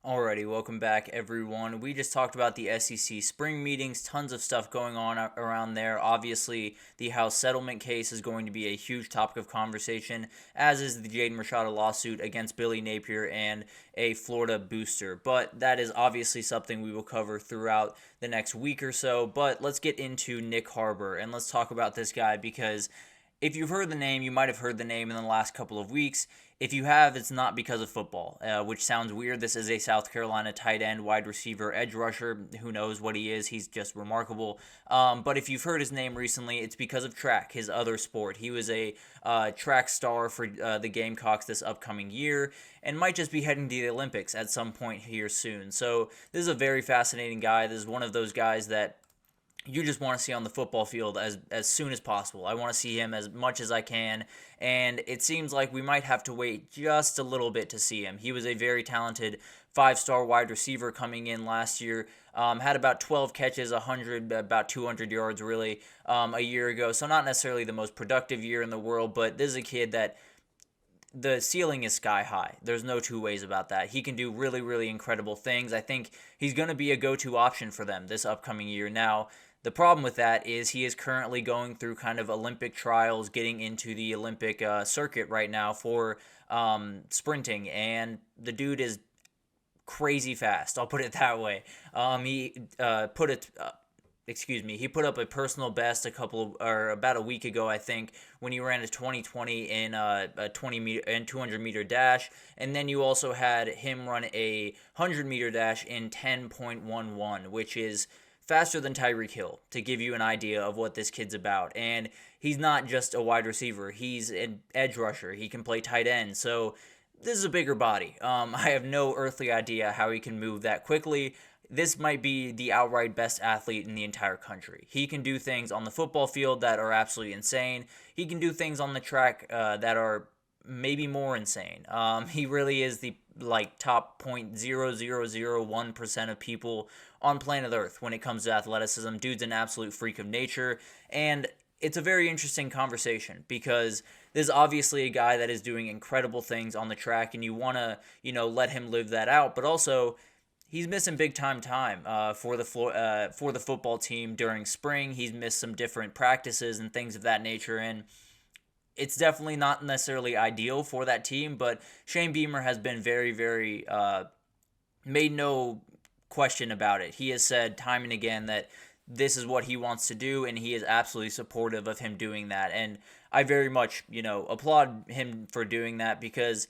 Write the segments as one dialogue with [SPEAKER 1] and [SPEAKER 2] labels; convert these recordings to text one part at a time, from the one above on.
[SPEAKER 1] Alrighty, welcome back everyone. We just talked about the SEC spring meetings, tons of stuff going on around there. Obviously, the House settlement case is going to be a huge topic of conversation, as is the Jaden Rashada lawsuit against Billy Napier and a Florida booster. But that is obviously something we will cover throughout the next week or so. But let's get into Nyck Harbor and let's talk about this guy because if you've heard the name, you might have heard the name in the last couple of weeks. If you have, it's not because of football, which sounds weird. This is a South Carolina tight end, wide receiver, edge rusher. Who knows what he is? He's just remarkable. But if you've heard his name recently, it's because of track, his other sport. He was a track star for the Gamecocks this upcoming year and might just be heading to the Olympics at some point here soon. So this is a very fascinating guy. This is one of those guys that you just want to see on the football field as soon as possible. I want to see him as much as I can, and it seems like we might have to wait just a little bit to see him. He was a very talented five-star wide receiver coming in last year. Had about 12 catches, about 200 yards really a year ago. So not necessarily the most productive year in the world, but this is a kid that the ceiling is sky high. There's no two ways about that. He can do really, really incredible things. I think he's going to be a go-to option for them this upcoming year. Now, the problem with that is he is currently going through kind of Olympic trials, getting into the Olympic circuit right now for sprinting, and the dude is crazy fast. I'll put it that way. He put up a personal best about a week ago, I think, when he ran a 2020 in a 20 meter and 200 meter dash, and then you also had him run a 100 meter dash in 10.11, which is faster than Tyreek Hill, to give you an idea of what this kid's about. And he's not just a wide receiver, he's an edge rusher. He can play tight end. So this is a bigger body. I have no earthly idea how he can move that quickly. This might be the outright best athlete in the entire country. He can do things on the football field that are absolutely insane. He can do things on the track that are maybe more insane. He really is the top 0.0001% of people on planet Earth when it comes to athleticism. Dude's an absolute freak of nature, and it's a very interesting conversation because there's obviously a guy that is doing incredible things on the track, and you want to, let him live that out, but also he's missing big time for the football team during spring. He's missed some different practices and things of that nature, and it's definitely not necessarily ideal for that team, but Shane Beamer has been very, very made no question about it. He has said time and again that this is what he wants to do, and he is absolutely supportive of him doing that. And I very much, applaud him for doing that because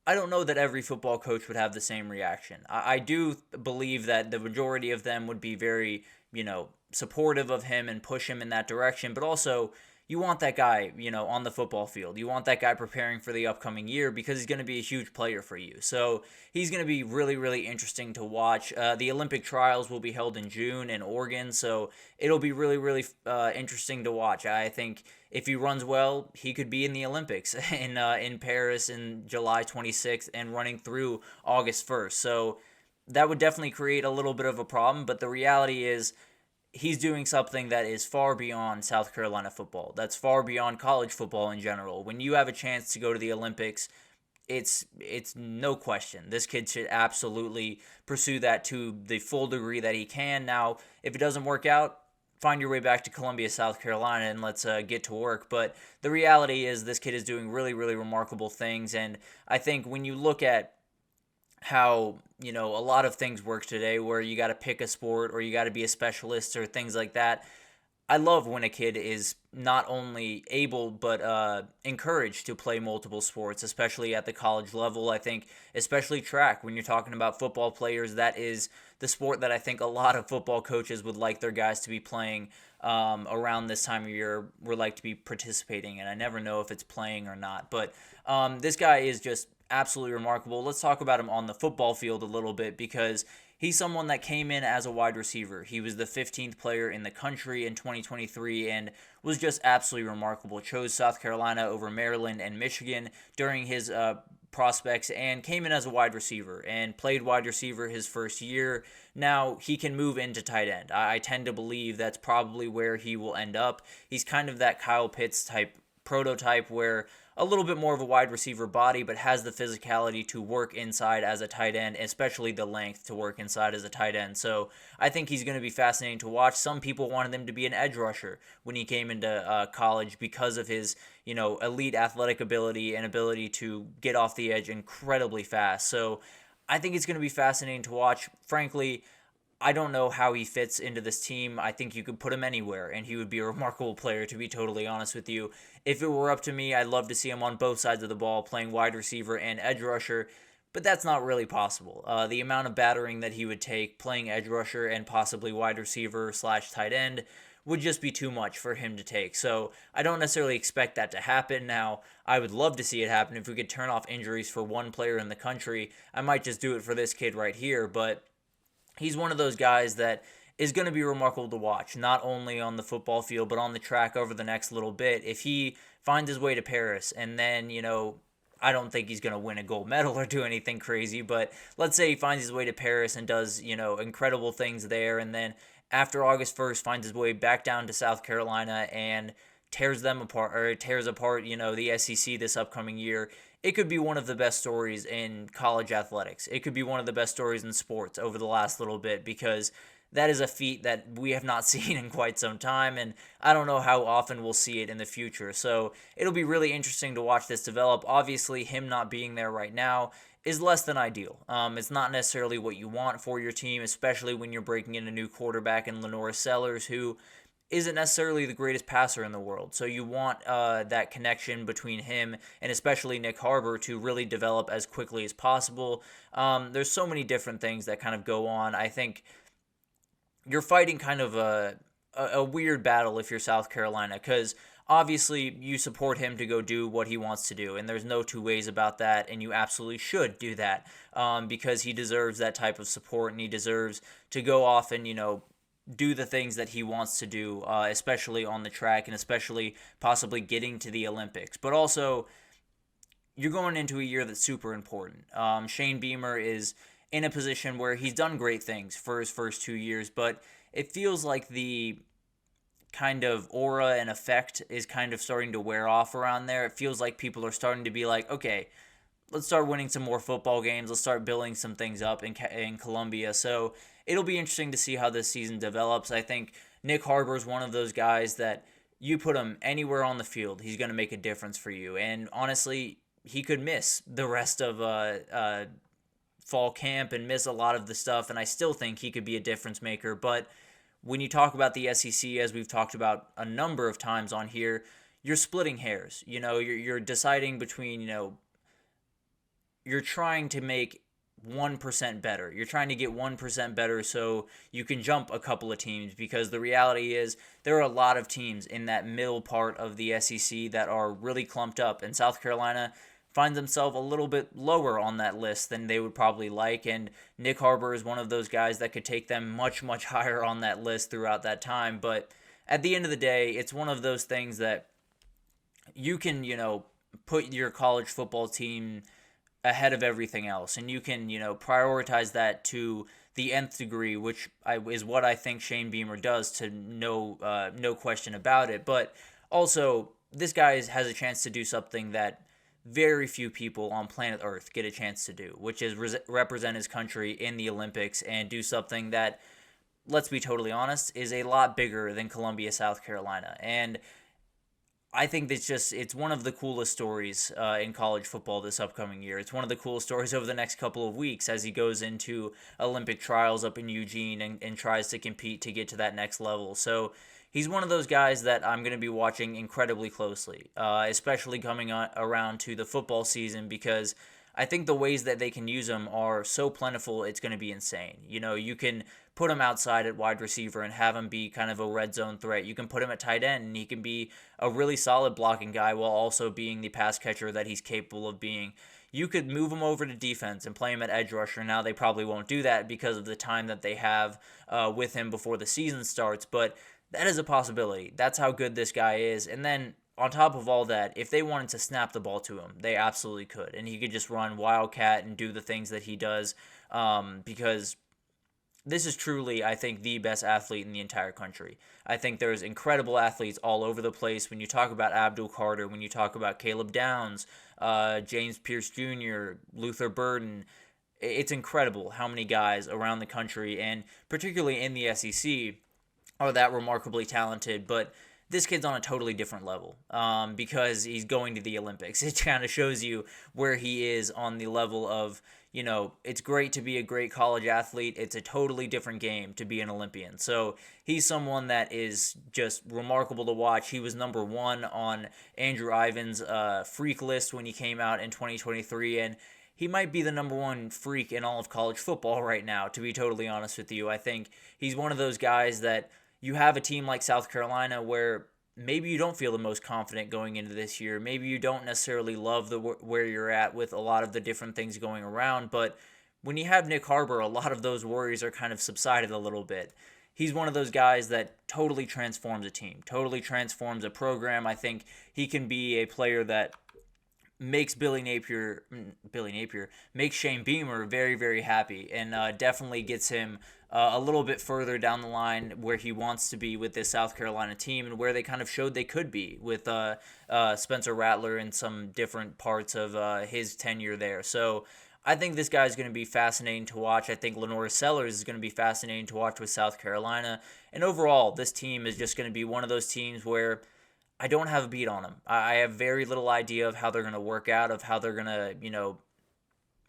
[SPEAKER 1] I don't know that every football coach would have the same reaction. I do believe that the majority of them would be very, supportive of him and push him in that direction, but also you want that guy, on the football field. You want that guy preparing for the upcoming year because he's going to be a huge player for you. So he's going to be really, really interesting to watch. The Olympic trials will be held in June in Oregon, so it'll be really, really interesting to watch. I think if he runs well, he could be in the Olympics in Paris in July 26th and running through August 1st. So that would definitely create a little bit of a problem, but the reality is he's doing something that is far beyond South Carolina football. That's far beyond college football in general. When you have a chance to go to the Olympics, it's no question. This kid should absolutely pursue that to the full degree that he can. Now, if it doesn't work out, find your way back to Columbia, South Carolina, and let's get to work. But the reality is this kid is doing really, really remarkable things. And I think when you look at how a lot of things work today where you got to pick a sport or you got to be a specialist or things like that, I love when a kid is not only able but encouraged to play multiple sports, especially at the college level. I think especially track, when you're talking about football players, that is the sport that I think a lot of football coaches would like their guys to be playing around this time of year, would like to be participating in. I never know if it's playing or not, but this guy is just absolutely remarkable. Let's talk about him on the football field a little bit because he's someone that came in as a wide receiver. He was the 15th player in the country in 2023 and was just absolutely remarkable. Chose South Carolina over Maryland and Michigan during his prospects and came in as a wide receiver and played wide receiver his first year. Now he can move into tight end. I tend to believe that's probably where he will end up. He's kind of that Kyle Pitts type prototype where a little bit more of a wide receiver body, but has the physicality to work inside as a tight end, especially the length to work inside as a tight end. So I think he's going to be fascinating to watch. Some people wanted him to be an edge rusher when he came into college because of his, elite athletic ability and ability to get off the edge incredibly fast. So I think it's going to be fascinating to watch. Frankly, I don't know how he fits into this team. I think you could put him anywhere, and he would be a remarkable player, to be totally honest with you. If it were up to me, I'd love to see him on both sides of the ball, playing wide receiver and edge rusher, but that's not really possible. The amount of battering that he would take playing edge rusher and possibly wide receiver / tight end would just be too much for him to take. So I don't necessarily expect that to happen. Now, I would love to see it happen. If we could turn off injuries for one player in the country, I might just do it for this kid right here, but he's one of those guys that is going to be remarkable to watch, not only on the football field, but on the track over the next little bit. If he finds his way to Paris and then, I don't think he's going to win a gold medal or do anything crazy, but let's say he finds his way to Paris and does, incredible things there, and then after August 1st finds his way back down to South Carolina and tears apart, the SEC this upcoming year. It could be one of the best stories in college athletics. It could be one of the best stories in sports over the last little bit, because that is a feat that we have not seen in quite some time, and I don't know how often we'll see it in the future. So it'll be really interesting to watch this develop. Obviously, him not being there right now is less than ideal. It's not necessarily what you want for your team, especially when you're breaking in a new quarterback in Lenora Sellers, who isn't necessarily the greatest passer in the world. So you want that connection between him and especially Nyck Harbor to really develop as quickly as possible. There's so many different things that kind of go on. I think you're fighting kind of a weird battle if you're South Carolina, because obviously you support him to go do what he wants to do, and there's no two ways about that, and you absolutely should do that, because he deserves that type of support, and he deserves to go off and, do the things that he wants to do, especially on the track, and especially possibly getting to the Olympics. But also, you're going into a year that's super important. Shane Beamer is in a position where he's done great things for his first 2 years, but it feels like the kind of aura and effect is kind of starting to wear off around there. It feels like people are starting to be like, okay, let's start winning some more football games. Let's start building some things up in Columbia. So it'll be interesting to see how this season develops. I think Nyck Harbor is one of those guys that you put him anywhere on the field, he's going to make a difference for you. And honestly, he could miss the rest of fall camp and miss a lot of the stuff, and I still think he could be a difference maker. But when you talk about the SEC, as we've talked about a number of times on here, you're splitting hairs. You're deciding between, you're trying to make 1% better. You're trying to get 1% better so you can jump a couple of teams, because the reality is there are a lot of teams in that middle part of the SEC that are really clumped up, and South Carolina finds themselves a little bit lower on that list than they would probably like, and Nyck Harbor is one of those guys that could take them much, much higher on that list throughout that time. But at the end of the day, it's one of those things that you can, put your college football team ahead of everything else, and you can, prioritize that to the nth degree, which is what I think Shane Beamer does, to no question about it. But also, this guy has a chance to do something that very few people on planet Earth get a chance to do, which is represent his country in the Olympics and do something that, let's be totally honest, is a lot bigger than Columbia, South Carolina. And I think it's one of the coolest stories in college football this upcoming year. It's one of the coolest stories over the next couple of weeks as he goes into Olympic trials up in Eugene and tries to compete to get to that next level. So he's one of those guys that I'm going to be watching incredibly closely, especially coming around to the football season, because I think the ways that they can use him are so plentiful, it's going to be insane. You can put him outside at wide receiver and have him be kind of a red zone threat. You can put him at tight end and he can be a really solid blocking guy while also being the pass catcher that he's capable of being. You could move him over to defense and play him at edge rusher. Now, they probably won't do that because of the time that they have with him before the season starts, but that is a possibility. That's how good this guy is. And then on top of all that, if they wanted to snap the ball to him, they absolutely could. And he could just run wildcat and do the things that he does, because this is truly, I think, the best athlete in the entire country. I think there's incredible athletes all over the place. When you talk about Abdul Carter, when you talk about Caleb Downs, James Pierce Jr., Luther Burden, it's incredible how many guys around the country, and particularly in the SEC, are that remarkably talented. But this kid's on a totally different level because he's going to the Olympics. It kind of shows you where he is on the level of, it's great to be a great college athlete. It's a totally different game to be an Olympian. So he's someone that is just remarkable to watch. He was number one on Andrew Ivan's freak list when he came out in 2023, and he might be the number one freak in all of college football right now, to be totally honest with you. I think he's one of those guys that you have a team like South Carolina where maybe you don't feel the most confident going into this year. Maybe you don't necessarily love where you're at with a lot of the different things going around, but when you have Nyck Harbor, a lot of those worries are kind of subsided a little bit. He's one of those guys that totally transforms a team, totally transforms a program. I think he can be a player that makes Billy Napier makes Shane Beamer very, very happy, and definitely gets him a little bit further down the line where he wants to be with this South Carolina team, and where they kind of showed they could be with Spencer Rattler in some different parts of his tenure there. So I think this guy is going to be fascinating to watch. I think Lenora Sellers is going to be fascinating to watch with South Carolina. And overall, this team is just going to be one of those teams where I don't have a beat on them. I have very little idea of how they're going to work out, of how they're going to,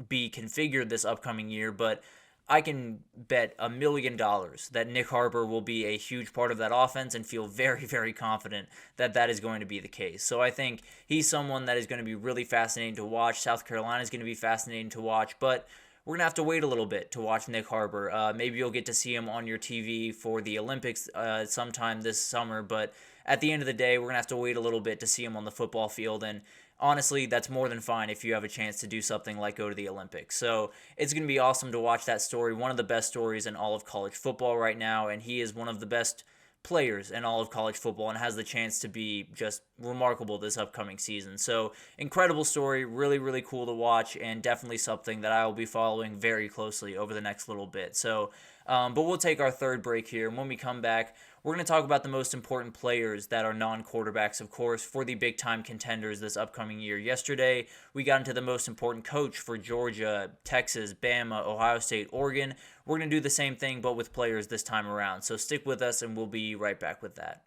[SPEAKER 1] be configured this upcoming year, but I can bet $1 million that Nyck Harbor will be a huge part of that offense, and feel very, very confident that that is going to be the case. So I think he's someone that is going to be really fascinating to watch. South Carolina is going to be fascinating to watch, but we're going to have to wait a little bit to watch Nyck Harbor. Maybe you'll get to see him on your TV for the Olympics sometime this summer, but at the end of the day, we're going to have to wait a little bit to see him on the football field. And honestly, that's more than fine if you have a chance to do something like go to the Olympics. So it's going to be awesome to watch that story. One of the best stories in all of college football right now, and he is one of the best players in all of college football and has the chance to be just remarkable this upcoming season. So incredible story, really, really cool to watch, and definitely something that I will be following very closely over the next little bit. So, but we'll take our third break here, and when we come back, we're going to talk about the most important players that are non-quarterbacks, of course, for the big-time contenders this upcoming year. Yesterday, we got into the most important coach for Georgia, Texas, Bama, Ohio State, Oregon. We're going to do the same thing, but with players this time around. So stick with us, and we'll be right back with that.